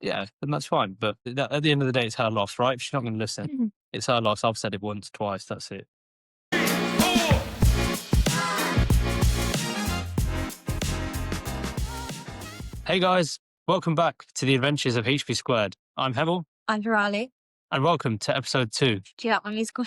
yeah, then that's fine. But at the end of the day, it's her loss, right? If she's not going to listen, Mhm. it's her loss. I've said it once, twice. That's it. Hey guys, welcome back to the Adventures of HP Squared. I'm Hemil, I'm Heerali. and welcome to episode 2. Do you like my musical?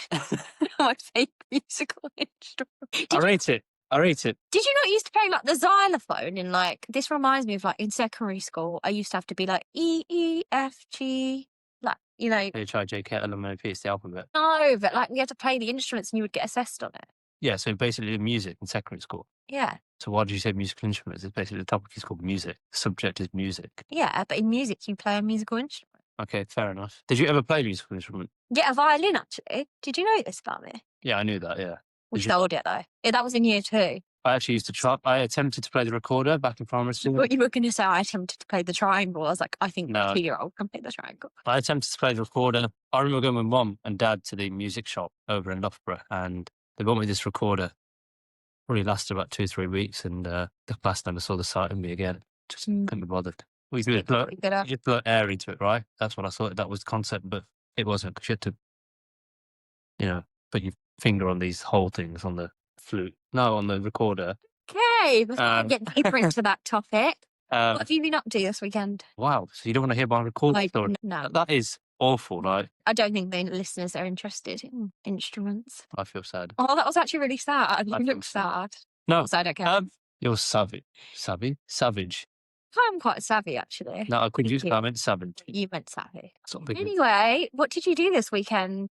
My favourite musical instrument. I rate it. Did you not used to play like the xylophone in like? This reminds me of like in secondary school. I used to have to be like E, E, F, G, like HIJKLMNOP, it's the alphabet. no, but like we had to play the instruments and you would get assessed on it. Yeah, so basically music in secondary school. Yeah, So why did you say musical instruments? It's basically the topic is called music. The subject is music. yeah, but in music you play a musical instrument. Okay, fair enough. Did you ever play a musical instrument? Yeah, a violin actually. Did you know this about me? Yeah, I knew that, yeah. We Did you? sold it though. Yeah, that was in year 2. I actually used to try, I attempted to play the recorder back in primary school. What you were going to say? I attempted to play the triangle. I was like, I think No. a 2-year-old can play the triangle. I attempted to play the recorder. I remember going with mum and dad to the music shop over in Loughborough, and they bought me this recorder. Probably lasted about 2-3 weeks, and the class never saw the sight of me again. Just couldn't be bothered. We Pretty good at- you put air into it, right? That's what I thought that was the concept, but it wasn't, because you had to, put your finger on these whole things on the flute. No, on the recorder. Okay, before we get deeper into that topic, what Um, have you been up to this weekend? wow, so you don't want to hear my recorder story? No, That is awful, right? I don't think the listeners are interested in instruments. I feel sad. Oh, that was actually really sad. You feel look sad. No, Also, I don't care. you're savage. Savage. I'm quite savvy, actually. No, I couldn't use you. that. I meant savage. You meant savvy. That's not big. Anyway, what did you do this weekend?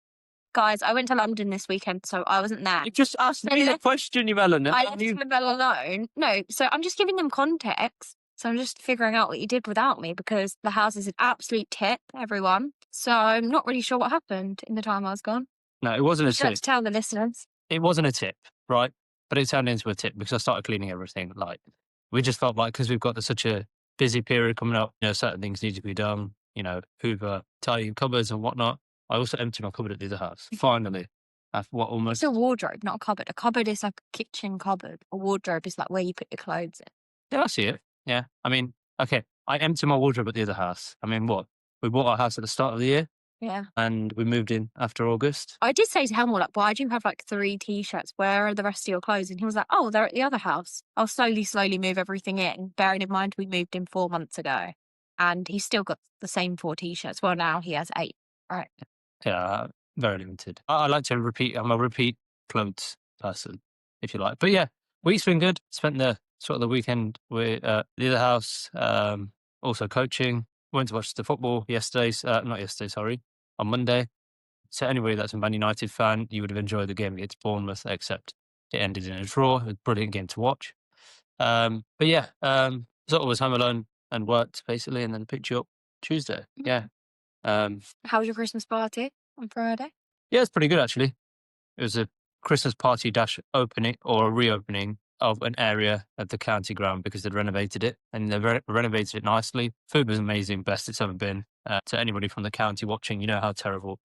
Guys, I went to London this weekend, so I wasn't there. You just asked me the question, you melon. I left Hemil alone. No, so I'm just giving them context. So I'm just figuring out what you did without me, because the house is an absolute tip, everyone. So I'm not really sure what happened in the time I was gone. No, it wasn't a Just have tip. to tell the listeners. It wasn't a tip, right? But it turned into a tip because I started cleaning everything. Like, we just felt like, because we've got such a busy period coming up, certain things need to be done, hoover, tidying cupboards and whatnot. I also emptied my cupboard at the other house. Finally. After what, almost... It's a wardrobe, not a cupboard. A cupboard is like a kitchen cupboard. A wardrobe is like where you put your clothes in. Yeah, I see it. Yeah. I mean, okay, I emptied my wardrobe at the other house. I mean, what? We bought our house at the start of the year. Yeah. And we moved in after August. I did say to Hemil, like, why do you have like 3 T-shirts? Where are the rest of your clothes? And he was like, oh, they're at the other house. I'll slowly move everything in. Bearing in mind, we moved in 4 months ago. And he's still got the same 4 T-shirts. Well, now he has 8. Right. Yeah, very limited. I like to repeat. I'm a repeat clothes person, if you like. But yeah, week's been good. Spent the weekend with the other house. Also coaching. Went to watch the football on Monday. So anybody that's a Man United fan, you would have enjoyed the game against Bournemouth, except it ended in a draw. It was a brilliant game to watch. But yeah, sort of was home alone and worked basically, and then picked you up Tuesday. Yeah. How was your Christmas party on Friday? Yeah, it's pretty good actually. It was a Christmas party - opening or a reopening of an area of the county ground because they'd renovated it, and they renovated it nicely. Food was amazing, best it's ever been. To anybody from the county watching, you know how terrible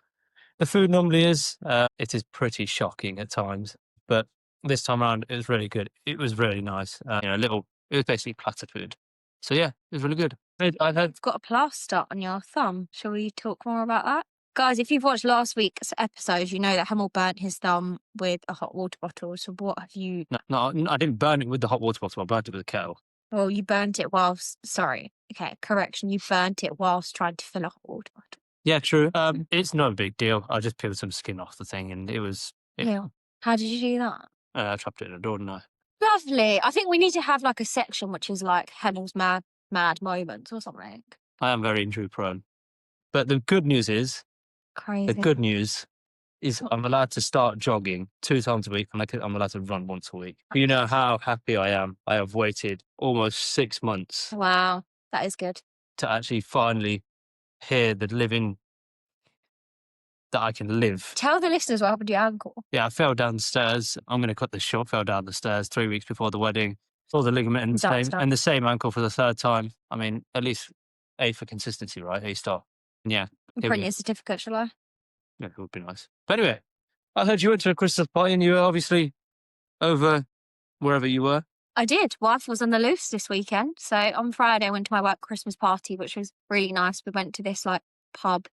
the food normally is. It is pretty shocking at times, but this time around it was really good. It was really nice. It was basically platter food. So yeah, it was really good. You've got a plaster on your thumb. Shall we talk more about that? Guys, if you've watched last week's episode, you know that Hemil burnt his thumb with a hot water bottle. So what have you... No, I didn't burn it with the hot water bottle. I burnt it with a kettle. Well, you burnt it whilst... Sorry. Okay, correction. You burnt it whilst trying to fill a hot water bottle. Yeah, true. It's no big deal. I just peeled some skin off the thing, and it was... Yeah. How did you do that? I trapped it in a door, didn't I? Lovely. I think we need to have like a section which is like Hemil's mad moments or something. I am very injury prone. But the good news is... Crazy. The good news is I'm allowed to start jogging 2 times a week, and I'm allowed to run once a week. You know how happy I am. I have waited almost 6 months Wow, that is good. to actually finally hear the living that I can live. Tell the listeners what happened to your ankle. Yeah, I fell down the stairs. I'm going to cut this short. Fell down the stairs 3 weeks before the wedding. Saw the ligament in the same ankle for the 3rd time. I mean, at least A for consistency, right? A star. Yeah. Print your certificate, shall I? Yeah, it would be nice. But anyway, I heard you went to a Christmas party and you were obviously over wherever you were. I did. Wife was on the loose this weekend. So on Friday, I went to my work Christmas party, which was really nice. We went to this like pub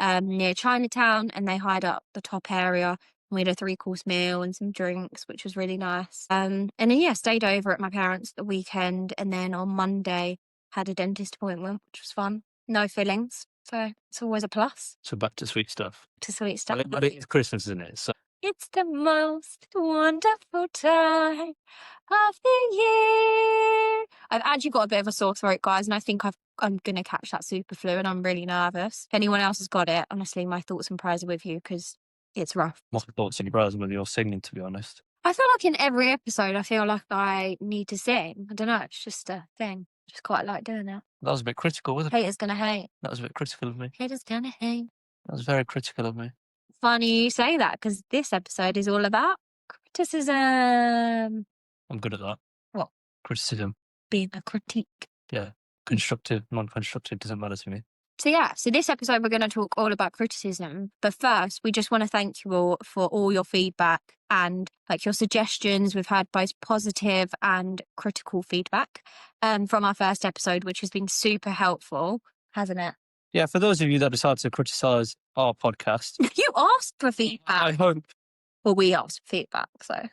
near Chinatown, and they hired up the top area. We had a 3-course meal and some drinks, which was really nice. And then yeah, stayed over at my parents the weekend, and then on Monday had a dentist appointment, which was fun. No fillings, so it's always a plus. So back to sweet stuff. To sweet stuff. But it's Christmas, isn't it? So It's the most wonderful time of the year. I've actually got a bit of a sore throat, guys, and I think I'm going to catch that super flu, and I'm really nervous. If anyone else has got it, honestly, my thoughts and prayers are with you because it's rough. my thoughts and your prayers when you're singing, to be honest. I feel like in every episode, I feel like I need to sing. I don't know. It's just a thing. Just quite like doing it. That was a bit critical, wasn't it? Haters gonna hate. That was a bit critical of me. Haters gonna hate. That was very critical of me. Funny you say that because this episode is all about criticism. I'm good at that. What? Criticism. Being a critique. Yeah. Constructive, non-constructive doesn't matter to me. So yeah, so this episode we're going to talk all about criticism. But first, we just want to thank you all for all your feedback and like your suggestions. We've had both positive and critical feedback from our first episode, which has been super helpful, hasn't it? Yeah, for those of you that decide to criticise our podcast, You asked for feedback. I hope We asked for feedback, so.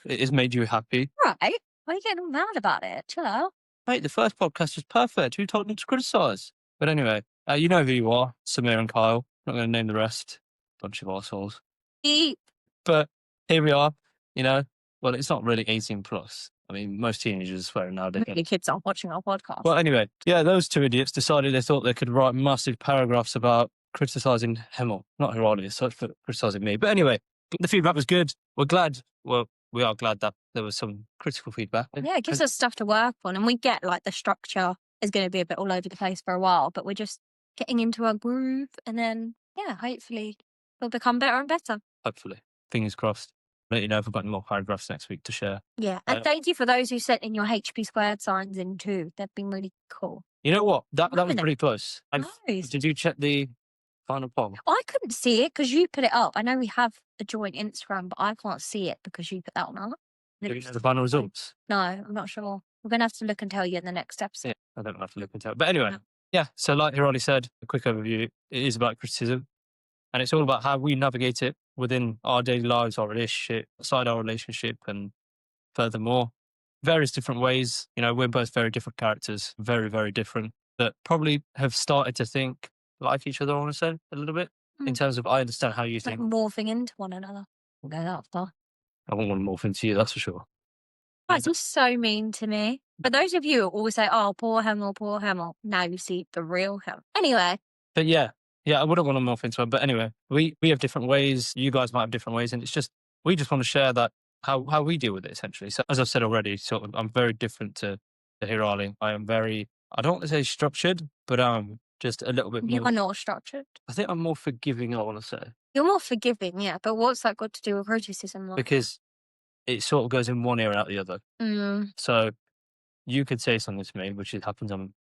it has made you happy. Right. Why are you getting all mad about it? Chill out. Mate, the first podcast was perfect. Who told them to criticise? But anyway, you know who you are, Samir and Kyle. Not going to name the rest. Bunch of arseholes. Eep. But here we are, you know. Well, it's not really 18 plus. I mean, most teenagers swear nowadays. Really, kids aren't watching our podcast. Well, anyway, yeah, those two idiots decided they thought they could write massive paragraphs about criticising Hemil. Not Heerali as such, but criticising me. But anyway, the feedback was good. We're glad. Well, we are glad that there was some critical feedback. Yeah, it gives us stuff to work on. And we get like the structure is going to be a bit all over the place for a while, but we're just getting into a groove. And then, yeah, hopefully we'll become better and better. Hopefully. Fingers crossed. Let you know if we've got any more paragraphs next week to share. Yeah. And thank you for those who sent in your HP squared signs in too. They've been really cool. You know what? That was Nice. pretty close. And Nice. did you check the final poll? I couldn't see it because you put it up. I know we have a joint Instagram, but I can't see it because you put that one up. Do you know the final results? No, I'm not sure. We're going to have to look and tell you in the next episode. Yeah, I don't have to look into it. But anyway, No. yeah. So like Heerali said, a quick overview. It is about criticism. And it's all about how we navigate it within our daily lives, our relationship, outside our relationship, and furthermore, various different ways. You know, we're both very different characters, very, very different, that probably have started to think like each other, I want to say, a little bit, in terms of I understand how you It's like think. morphing into one another. We'll go that far. I won't want to morph into you, that's for sure. Guys, you're so mean to me. But those of you who always say, oh, poor Hemil, now you see the real Hemil. Anyway. But yeah, I wouldn't want to morph into it. But anyway, we have different ways. You guys might have different ways. And it's just, we just want to share that, how we deal with it, essentially. So as I've said already, sort of, I'm very different to Heerali. I am very, I don't want to say structured, but I'm just a little bit more. You are not structured. I think I'm more forgiving, I want to say. You're more forgiving, yeah. But what's that got to do with criticism? Like? Because it sort of goes in one ear and out the other. So you could say something to me, which happens on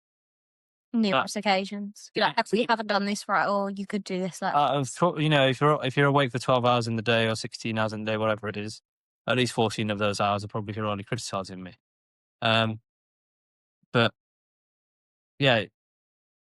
numerous occasions. Like, if we haven't done this right, or you could do this. Like, you know, if you're awake for 12 hours in the day or 16 hours in the day, whatever it is, at least 14 of those hours are probably Heerali criticising me. But yeah,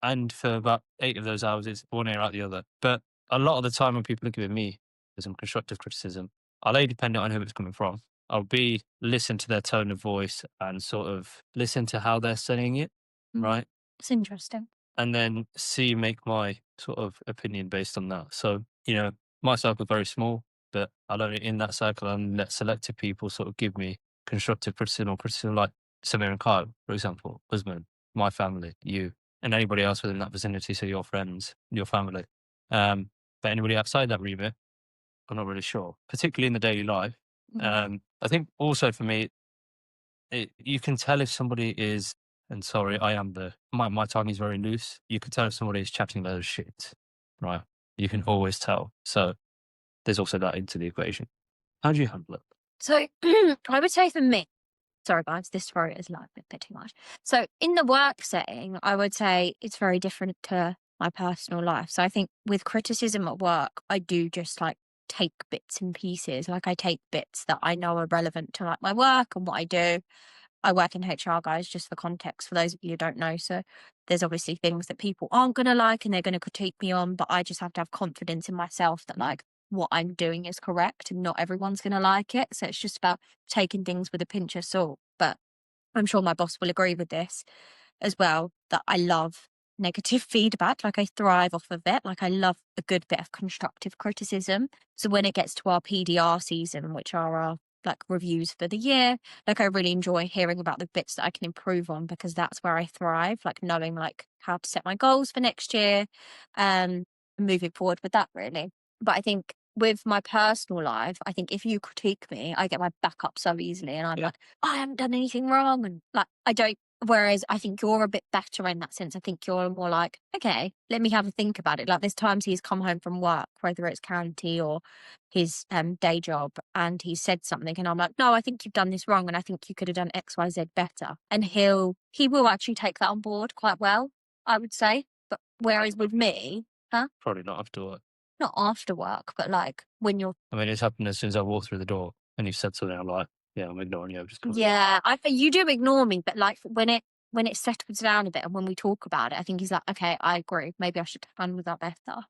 and for about 8 of those hours, it's one ear out the other. But a lot of the time when people are giving me some constructive criticism, I'll A, dependent on who it's coming from. I'll B, listen to their tone of voice and sort of listen to how they're saying it, right? It's interesting. And then C, make my sort of opinion based on that. So, you know, my circle is very small, but I'll only in that circle and let selective people sort of give me constructive criticism or criticism like Samir and Kyle, for example, Usman, my family, you, and anybody else within that vicinity, so your friends, your family. But anybody outside that remit, I'm not really sure, particularly in the daily life. I think also for me, you can tell if somebody is, and sorry, I am my tongue is very loose. You can tell if somebody is chatting loads of shit, right? You can always tell. So there's also that into the equation. How do you handle it? So I would say for me, sorry guys, this throat is like a bit too much. So in the work setting, I would say it's very different to my personal life. So I think with criticism at work, I do just like take bits and pieces. Like I take bits that I know are relevant to like my work and what I do. I work in HR, guys, just for context, for those of you who don't know. So there's obviously things that people aren't going to like and they're going to critique me on, but I just have to have confidence in myself that like what I'm doing is correct and not everyone's going to like it. So it's just about taking things with a pinch of salt. But I'm sure my boss will agree with this as well, that I love negative feedback. Like I thrive off of it. Like I love a good bit of constructive criticism. So when it gets to our PDR season, which are our like reviews for the year, like I really enjoy hearing about the bits that I can improve on, because that's where I thrive, like knowing like how to set my goals for next year, and moving forward with that really. But I think with my personal life, I think if you critique me, I get my back up so easily and I'm Yeah. like, I haven't done anything wrong. And like, I don't, whereas I think you're a bit better in that sense. I think you're more like, okay, let me have a think about it. Like there's times he's come home from work, whether it's county or his day job, and he said something and I'm like, no, I think you've done this wrong and I think you could have done XYZ better. And he will actually take that on board quite well, I would say. But whereas with me, Probably not after work. not after work, but like when you're, I mean, it's happened as soon as I walk through the door and you said something. I'm like, yeah, I'm ignoring you. I've just yeah, you do ignore me, but like when it settles down a bit and when we talk about it, I think he's like, okay, I agree. Maybe I should handle that better. I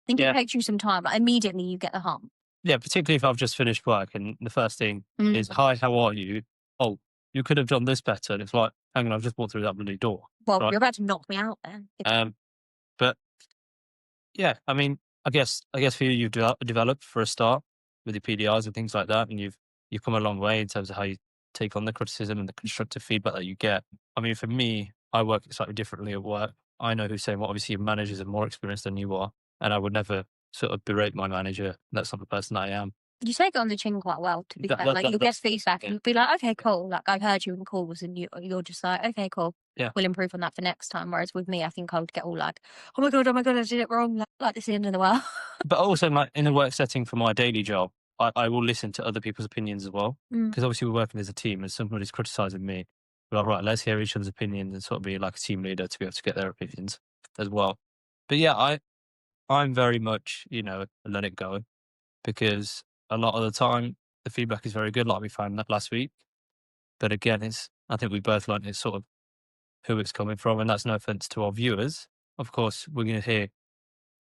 think it yeah, takes you some time. Like immediately you get the hump. yeah. Particularly if I've just finished work and the first thing is, Mm. "Hi, how are you? Oh, you could have done this better." And it's like, hang on, I've just walked through that bloody door, Well, right? you're about to knock me out then. But yeah, I mean, I guess for you, you've developed for a start with your PDRs and things like that, and you've come a long way in terms of how you take on the criticism and the constructive feedback that you get. I mean, for me, I work slightly differently at work. I know who's saying what. Obviously, your managers are more experienced than you are, and I would never sort of berate my manager. That's not the person I am. You take it on the chin quite well, to be That, fair. that, Like that, you'll get that's feedback and yeah, you'll be like, okay, cool. Like I've heard you in calls and you're just like, okay, cool. yeah. We'll improve on that for next time. Whereas with me, I think I would get all like, oh my God, I did it wrong. Like this is the end of the world. But also, like in a work setting for my daily job, I will listen to other people's opinions as well. Mm. Because obviously we're working as a team and somebody's criticizing me. We're like, right, let's hear each other's opinions and sort of be like a team leader to be able to get their opinions as well. But yeah, I'm very much, let it go, because a lot of the time the feedback is very good, like we found that last week. But again, I think we both learned it's sort of who it's coming from, and that's no offense to our viewers. Of course, we're going to hear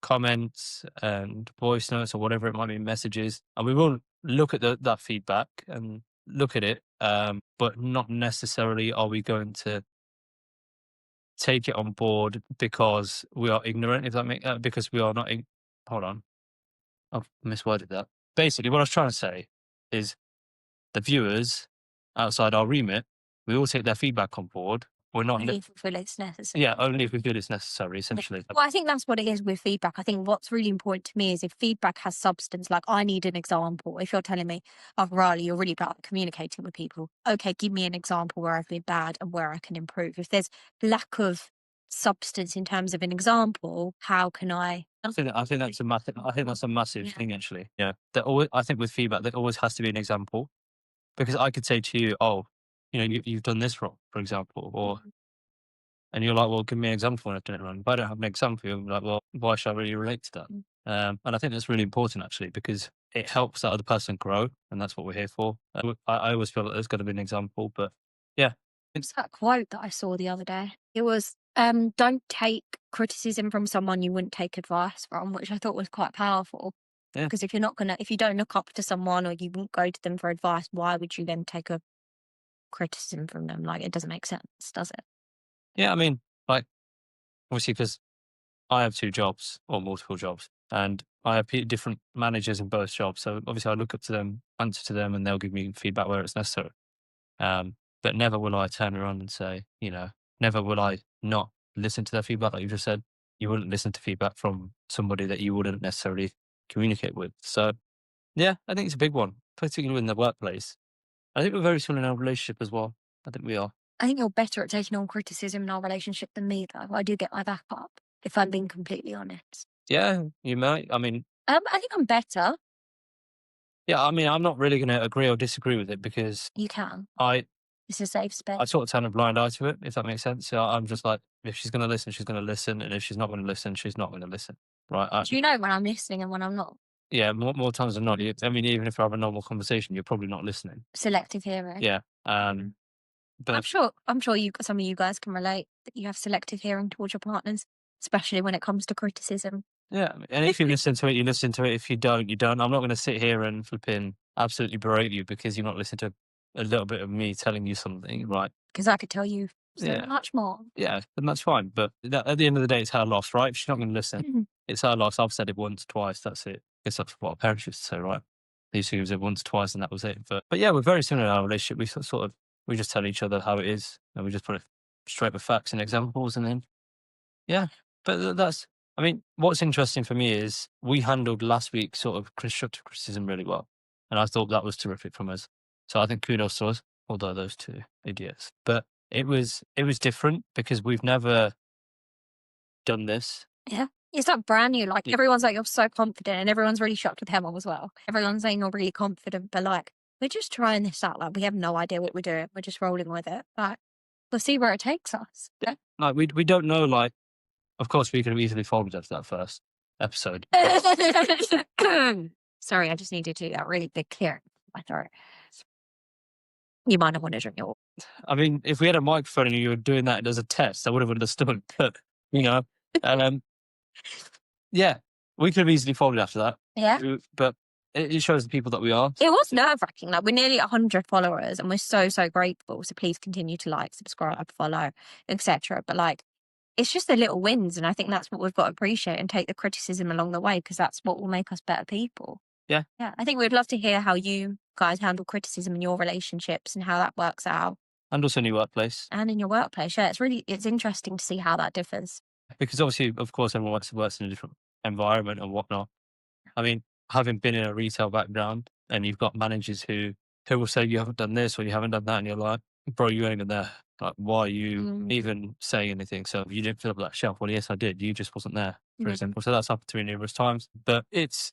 comments and voice notes or whatever it might be, messages, and we will look at that feedback and look at it, but not necessarily are we going to take it on board because we are ignorant, if that makes because we are not hold on, I've misworded that. Basically what I was trying to say is the viewers outside our remit, we all take their feedback on board. We're not Only if we feel it's necessary. yeah, only if we feel it's necessary, Yeah. essentially. Well, I think that's what it is with feedback. I think what's really important to me is if feedback has substance, like I need an example. If you're telling me, oh, Riley, you're really bad at communicating with people. Okay, give me an example where I've been bad and where I can improve. If there's lack of substance in terms of an example, how can I? I think that's a massive Yeah. thing, actually. Yeah. I think with feedback, there always has to be an example, because I could say to you, "Oh, you've done this wrong," for example, and you're like, "Well, give me an example when I've done it wrong." If I don't have an example, you're like, "Well, why should I really relate to that?" Mm. And I think that's really important, actually, because it helps that other person grow, and that's what we're here for. I always feel that there's got to be an example, but yeah, It's that quote that I saw the other day. It was, don't take criticism from someone you wouldn't take advice from, which I thought was quite powerful. yeah, Because if you don't look up to someone or you won't go to them for advice, why would you then take a criticism from them? Like, it doesn't make sense, does it? yeah. I mean, like obviously, because I have two jobs or multiple jobs, and I have different managers in both jobs. So obviously, I look up to them, answer to them, and they'll give me feedback where it's necessary. But never will I turn around and say, never will I not listen to their feedback. Like you just said, you wouldn't listen to feedback from somebody that you wouldn't necessarily communicate with. So yeah, I think it's a big one, particularly in the workplace. I think we're very similar in our relationship as well. I think we are. I think you're better at taking on criticism in our relationship than me, though. I do get my back up, if I'm being completely honest. Yeah, you might. I mean, I think I'm better. yeah, I mean, I'm not really going to agree or disagree with it, because You can. I It's a safe space. I sort of turn a blind eye to it, if that makes sense. So I'm just like, if she's going to listen, she's going to listen, and if she's not going to listen, she's not going to listen, right? Do you know when I'm listening and when I'm not? Yeah, more times than not. I mean, even if I have a normal conversation, you're probably not listening. Selective hearing. Yeah. I'm But sure some of you guys can relate that you have selective hearing towards your partners, especially when it comes to criticism. yeah, and if you listen to it, you listen to it. If you don't, you don't. I'm not going to sit here and flipping absolutely berate you because you're not listening to a little bit of me telling you something, right? Because I could tell you so Yeah. much more. Yeah, and that's fine. But at the end of the day, it's her loss, right? If she's not going to listen, Mhm. it's her loss. I've said it once, twice. That's it. I guess that's what our parents used to say, right? They used to use it once, twice, and that was it. But yeah, we're very similar in our relationship. We sort of we just tell each other how it is, and we just put it straight with facts and examples, and then yeah. But that's. I mean, what's interesting for me is we handled last week's sort of constructive criticism really well, and I thought that was terrific from us. So I think kudos to us, although those two idiots. But it was different because we've never done this. Yeah. It's not brand new. Like, Yeah. everyone's like, you're so confident, and everyone's really shocked with Hemil as well. Everyone's saying you're really confident, but like, we're just trying this out. Like, we have no idea what we're doing. We're just rolling with it. Like, we'll see where it takes us. Yeah. Like we don't know, like, of course we could have easily folded after that first episode. Sorry, I just needed to do that really big clear in my throat. You might not want to drink your. I mean, if we had a microphone and you were doing that as a test, I would have understood. But you know, yeah, we could have easily folded after that. Yeah. But it shows the people that we are. It was nerve-wracking. Like, we're nearly 100 followers, and we're so grateful. So please continue to like, subscribe, follow, etc. But like, it's just the little wins, and I think that's what we've got to appreciate and take the criticism along the way, because that's what will make us better people. Yeah. Yeah. I think we'd love to hear how you guys handle criticism in your relationships and how that works out. And also in your workplace. And in your workplace. Yeah, it's interesting to see how that differs. Because obviously, of course, everyone works in a different environment and whatnot. I mean, having been in a retail background, and you've got managers who will say you haven't done this or you haven't done that, and you're like, bro, you ain't in there. Like, why are you even saying anything? So you didn't fill up that shelf. Well, yes, I did. You just wasn't there, for example. So that's happened to me numerous times. But it's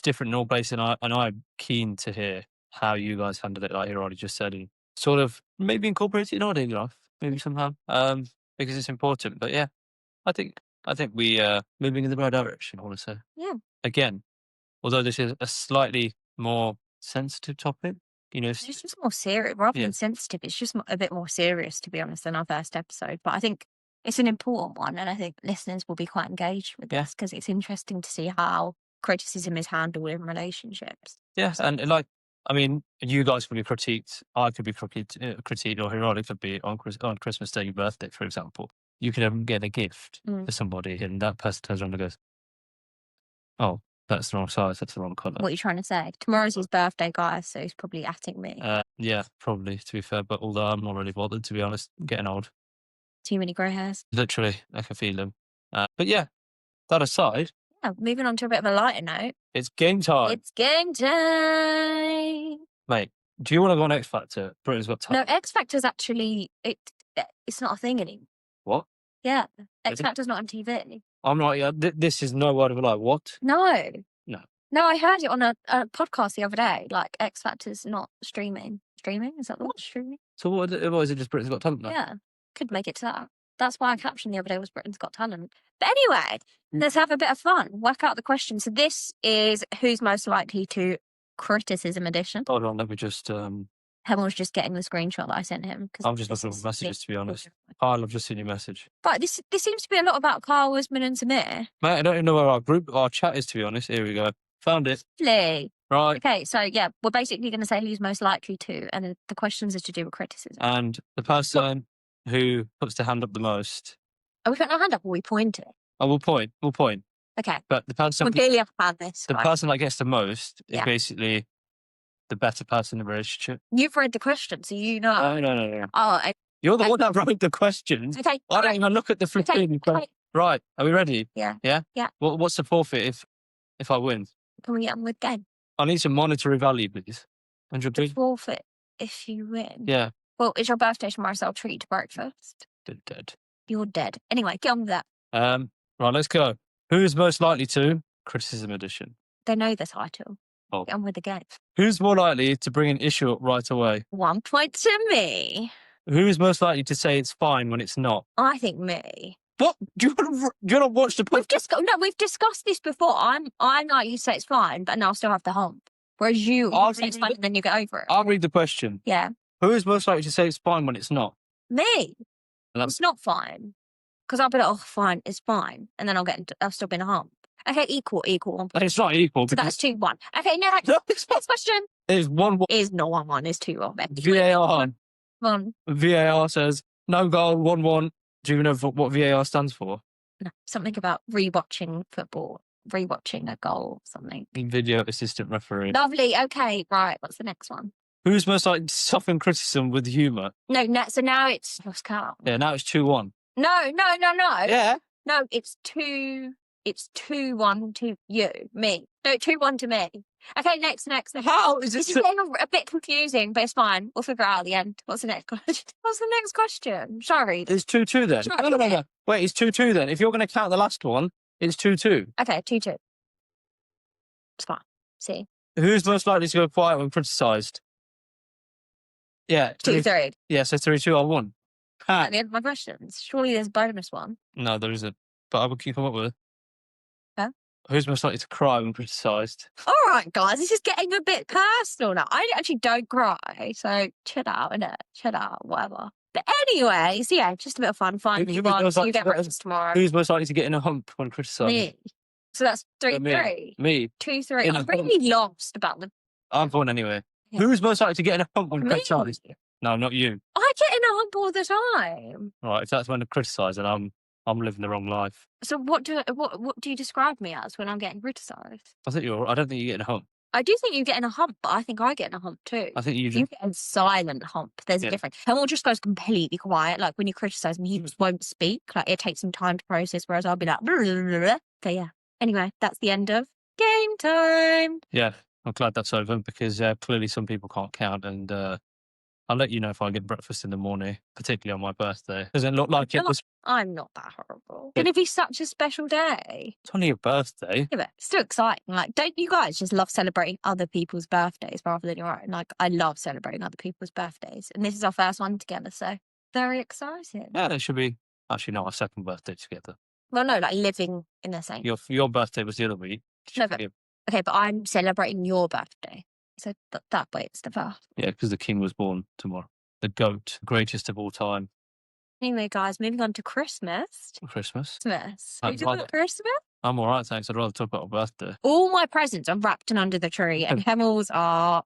different in all places, and I'm keen to hear how you guys handle it, like Heerali just said, and sort of maybe incorporate it in our daily life, maybe somehow, because it's important. But yeah, I think we are moving in the right direction, I want to say. Yeah. Again, although this is a slightly more sensitive topic, you know, it's just more serious rather than sensitive. It's just a bit more serious, to be honest, than our first episode. But I think it's an important one, and I think listeners will be quite engaged with this because it's interesting to see how criticism is handled in relationships. Yes, and like, I mean, you guys could be critiqued. I could be critiqued, or Heerali could be on Christmas Day, your birthday, for example. You could get a gift for somebody, and that person turns around and goes, "Oh, that's the wrong size. That's the wrong colour." What are you trying to say? Tomorrow's his birthday, guys, so he's probably atting me. Yeah, probably, to be fair. But although I'm not really bothered, to be honest, I'm getting old. Too many grey hairs. Literally, I can feel them. But yeah, that aside. Yeah, moving on to a bit of a lighter note. It's game time. It's game time. Mate, do you want to go on X Factor? Britain's Got Talent. No, X Factor's actually, it's not a thing anymore. What? Yeah, X Factor's not on TV. I'm not, this is no word of a lie. What? No. No. No, I heard it on a podcast the other day. Like, X Factor's not streaming. Streaming? Is that the word, streaming? So what is it, just Britain's Got Talent now? Yeah, could make it to that. That's why I captioned the other day was Britain's Got Talent. But anyway, let's have a bit of fun. Work out the question. So this is Who's Most Likely to Criticism edition. Hold on, let me just... Hemil's just getting the screenshot that I sent him. I'm just looking for messages, to be honest. Kyle, I've just seen your message. But this seems to be a lot about Kyle Wisman and Samir. Mate, I don't even know where our chat is, to be honest. Here we go. Found it. Lovely. Right. Okay, so yeah, we're basically going to say who's most likely to, and the questions are to do with criticism. And the person who puts their hand up the most... Are we putting our hand up or are we pointing? Oh, we'll point. Okay. But the person... We clearly have planned this. The person that gets the most is basically the better person in the relationship. You've read the question, so you know. No. Oh, you're the one that wrote the questions. Okay. I don't even look at the flipping. Okay. Right. Are we ready? Yeah. Yeah? Yeah. What's the forfeit if I win? Can we get on with game? I need some monetary value, please. 100 The forfeit if you win. Yeah. Well, it's your birthday tomorrow, so I'll treat you to breakfast. Dead. You're dead. Anyway, get on with that. Right, let's go. Who is most likely to? Criticism edition. They know the title. Oh. Get on with the game. Who's more likely to bring an issue up right away? 1 point to me. Who is most likely to say it's fine when it's not? I think me. What? Do you not watch the podcast? We've discussed this before. I'm like, you say it's fine, but now I still have the hump. Whereas you say it's fine and then you get over it. I'll read the question. Yeah. Who is most likely to say it's fine when it's not? Me. It's not fine. Because I'll be like, oh, fine, it's fine. And then I'll still be in a hump. Okay, equal. It's not equal. So that's 2-1. Okay, next question. It's 1-1. It's not 1-1, it's 2-1. VAR. One. VAR says no goal, 1-1. Do you know what VAR stands for? No, something about rewatching football, rewatching a goal, something. Video assistant referee. Lovely. Okay, right. What's the next one? Who's most likely to soften criticism with humour? No, so now it's lost count. Yeah, now it's 2-1. No. Yeah. No, it's 2-1 to you, me. No, 2-1 to me. Okay, next. How is this? It's getting a bit confusing, but it's fine. We'll figure it out at the end. What's the next question? What's the next question? Sorry. It's 2-2 then. Sorry. No. Wait, it's 2-2 then. If you're going to count the last one, it's 2-2. Okay, 2-2. It's fine. See? Who's most likely to go quiet when criticised? Yeah. 2-3. Yeah, so 3-2, I won. At the end of my questions. Surely there's a bonus one. No, there isn't. But I will keep up with it. Huh? Who's most likely to cry when criticised? All right, guys, this is getting a bit personal now. I actually don't cry, so chill out, innit? Chill out, whatever. But anyway, so yeah, just a bit of fun. Finally, you get breakfast tomorrow. Who's most likely to get in a hump when criticised? Me. So that's 3-3. Me. 2-3. I'm really lost about the... I've won anyway. Yeah. Who's most likely to get in a hump when criticised? No, not you. I get in a hump all the time. Right, if that's when I criticise, then I'm living the wrong life. So what do you describe me as when I'm getting criticised? I don't think you get in a hump. I do think you get in a hump, but I think I get in a hump too. I think you get a silent hump. There's a difference. Hemil just goes completely quiet. Like when you criticise me, he just won't speak. Like it takes some time to process, whereas I'll be like, blah, blah, blah, blah. So yeah. Anyway, that's the end of game time. Yeah, I'm glad that's over because clearly some people can't count, and I'll let you know if I get breakfast in the morning, particularly on my birthday. Doesn't look like it was. I'm not that horrible. It's going to be such a special day. It's only your birthday. Yeah, but it's still exciting. Like, don't you guys just love celebrating other people's birthdays rather than your own? Like, I love celebrating other people's birthdays. And this is our first one together, so very exciting. Yeah, it should be actually not our second birthday together. Well, no, like living in the same. Your birthday was the other week. No, but, okay, but I'm celebrating your birthday. So that way it's the first. Yeah, because the king was born tomorrow. The GOAT, greatest of all time. Anyway, guys, moving on to Christmas. Christmas? Are you doing Christmas? I'm all right, thanks. I'd rather talk about my birthday. All my presents are wrapped and under the tree, and Hemil's are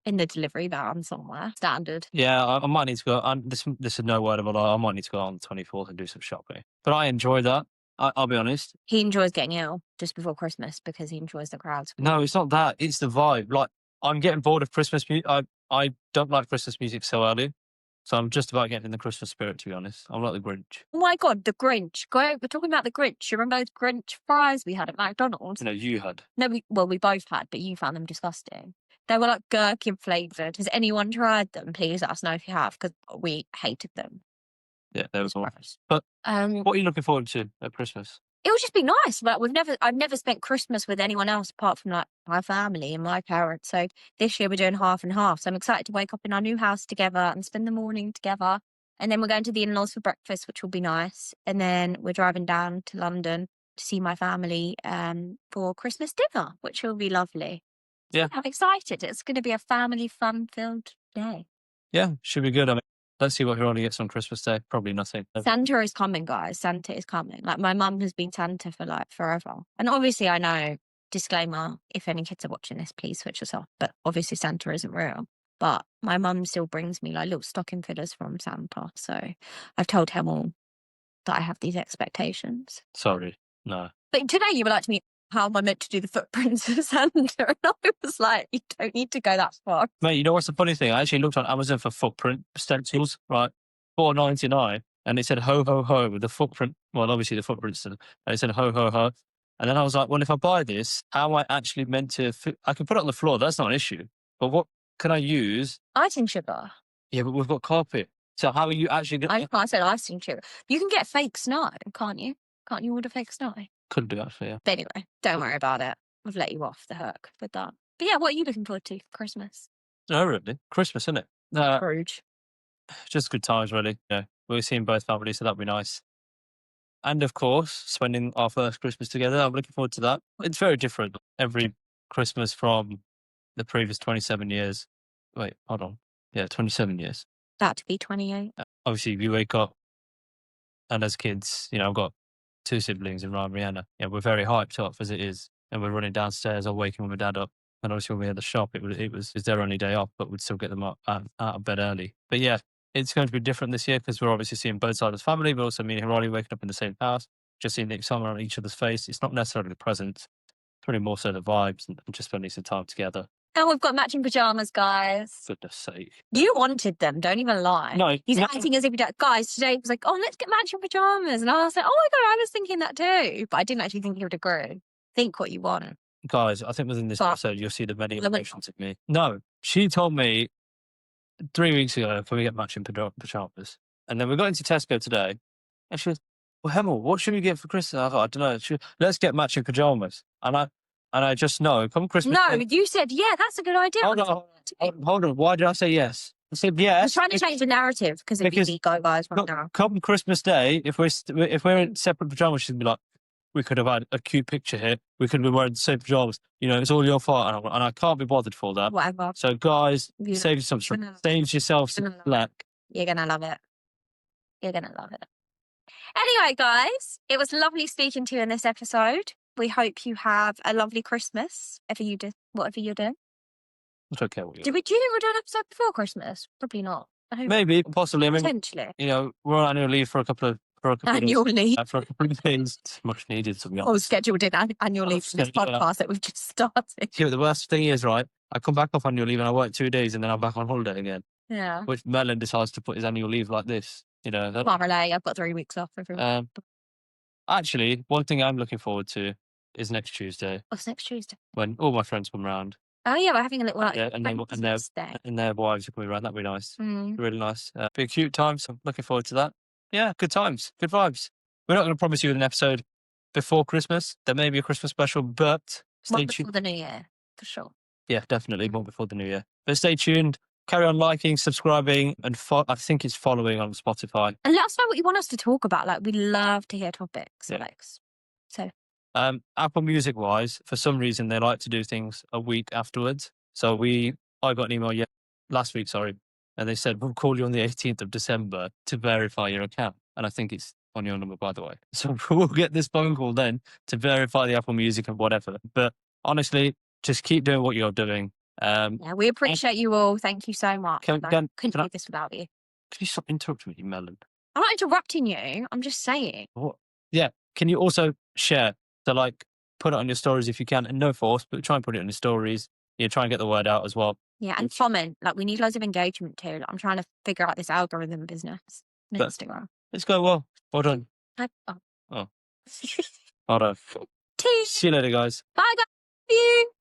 in the delivery van somewhere. Standard. Yeah, I might need to go. This is no word of a lie. I might need to go on the 24th and do some shopping. But I enjoy that. I'll be honest. He enjoys getting ill just before Christmas because he enjoys the crowds. No, it's not that. It's the vibe. Like, I'm getting bored of Christmas music. I don't like Christmas music so early. So I'm just about getting in the Christmas spirit, to be honest. I'm like the Grinch. Oh my God, the Grinch. We're talking about the Grinch. You remember those Grinch fries we had at McDonald's? No, you had. No, we both had, but you found them disgusting. They were like gherkin flavoured. Has anyone tried them? Please let us know if you have, because we hated them. Yeah, they were gross. But what are you looking forward to at Christmas? It would just be nice. Like I've never spent Christmas with anyone else apart from like my family and my parents. So this year we're doing half and half. So I'm excited to wake up in our new house together and spend the morning together. And then we're going to the in-laws for breakfast, which will be nice. And then we're driving down to London to see my family for Christmas dinner, which will be lovely. Yeah. I'm excited. It's going to be a family fun-filled day. Yeah, should be good. I mean, let's see what Heerali gets on Christmas Day. Probably nothing. Santa is coming, guys. Santa is coming. Like, my mum has been Santa for, like, forever. And obviously, I know, disclaimer, if any kids are watching this, please switch us off. But obviously, Santa isn't real. But my mum still brings me, like, little stocking fillers from Santa. So I've told Hemil that I have these expectations. Sorry, no. But today you were like to me, how am I meant to do the footprints of Santa? And I was like, you don't need to go that far. Mate, you know what's the funny thing? I actually looked on Amazon for footprint stencils, right? $4.99, and it said ho ho ho with the footprint. Well, obviously the footprints, and it said ho ho ho. And then I was like, well, if I buy this, how am I actually meant to? I can put it on the floor. That's not an issue. But what can I use? Icing sugar. Yeah, but we've got carpet. So how are you actually going? I said icing sugar. You can get fake snow, can't you? Can't you order fake snow? Could do actually, yeah. But anyway, don't worry about it. I've let you off the hook with that. But yeah, what are you looking forward to for Christmas? No, really. Christmas, isn't it? Scrooge. Just good times, really. Yeah. We're seeing both families, so that'd be nice. And of course, spending our first Christmas together. I'm looking forward to that. It's very different every Christmas from the previous 27 years. Wait, hold on. Yeah, 27 years. About to be 28. Obviously, we wake up, and as kids, I've got 2 siblings in Ryan and Rihanna. Yeah, we're very hyped up as it is. And we're running downstairs or waking my dad up. And obviously, when we had the shop, it's their only day off, but we'd still get them up out of bed early. But yeah, it's going to be different this year because we're obviously seeing both sides of the family, but also me and Heerali waking up in the same house, just seeing the excitement on each other's face. It's not necessarily the presents, it's really more so the vibes and just spending some time together. And we've got matching pajamas, guys. Goodness sake. You wanted them, don't even lie. No, He's no. acting as if he does. Guys, today he was like, oh, let's get matching pajamas. And I was like, oh my God, I was thinking that too. But I didn't actually think he would agree. Think what you want. Guys, I think within this But- episode, you'll see the many emotions of me. No, she told me 3 weeks ago if we get matching pajamas. And then we got into Tesco today, and she was, well, Hemil, what should we get for Christmas? I thought, I don't know. Let's get matching pajamas. And I just know, come Christmas. No, you said, yeah, that's a good idea. Hold on. Why did I say yes? I said yes. I'm trying to change the narrative because of the ego guys right now. Come Christmas Day, if we're in separate pajamas, she'd be like, we could have had a cute picture here. We could have been wearing the same pajamas. It's all your fault, and I can't be bothered for that. Whatever. So, guys, save yourself some slack. You're gonna love it. You're gonna love it. Anyway, guys, it was lovely speaking to you in this episode. We hope you have a lovely Christmas, whatever you're doing. I don't care what you Do you think we'll do an episode before Christmas? Probably not. Maybe, possibly. I mean, potentially. We're on annual leave for a couple of Annual leave. For a couple of days. It's much needed, to be honest. Or scheduled in annual leave for this podcast that we've just started. Yeah, the worst thing is, right, I come back off annual leave and I work 2 days and then I'm back on holiday again. Yeah. Which Melon decides to put his annual leave like this. Can't relate. I've got 3 weeks off. Actually, one thing I'm looking forward to is next Tuesday. What's next Tuesday? When all my friends come round. Oh yeah, we're having a little and their wives are coming around. That'd be nice. Mm. Really nice. Be a cute time. So I'm looking forward to that. Yeah, good times, good vibes. We're not going to promise you an episode before Christmas. There may be a Christmas special, but stay tuned. Before the New Year, for sure. Yeah, definitely more before the New Year. But stay tuned. Carry on liking, subscribing, and I think it's following on Spotify. And let us know what you want us to talk about. Like, we love to hear topics, Yeah. Alex. So. Apple Music wise, for some reason they like to do things a week afterwards. So I got an email last week, and they said we'll call you on the 18th of December to verify your account. And I think it's on your number, by the way. So we'll get this phone call then to verify the Apple Music and whatever. But honestly, just keep doing what you're doing. Yeah, we appreciate you all. Thank you so much. Couldn't do this without you. Can you stop interrupting me, Melon? I'm not interrupting you. I'm just saying. What? Yeah. Can you also share? So, put it on your stories if you can, and no force, but try and put it on your stories. Try and get the word out as well. Yeah, and comment. We need loads of engagement too. I'm trying to figure out this algorithm business on Instagram. Let's go well. Well done. Oh. Well done. See you later, guys. Bye, guys. Love you.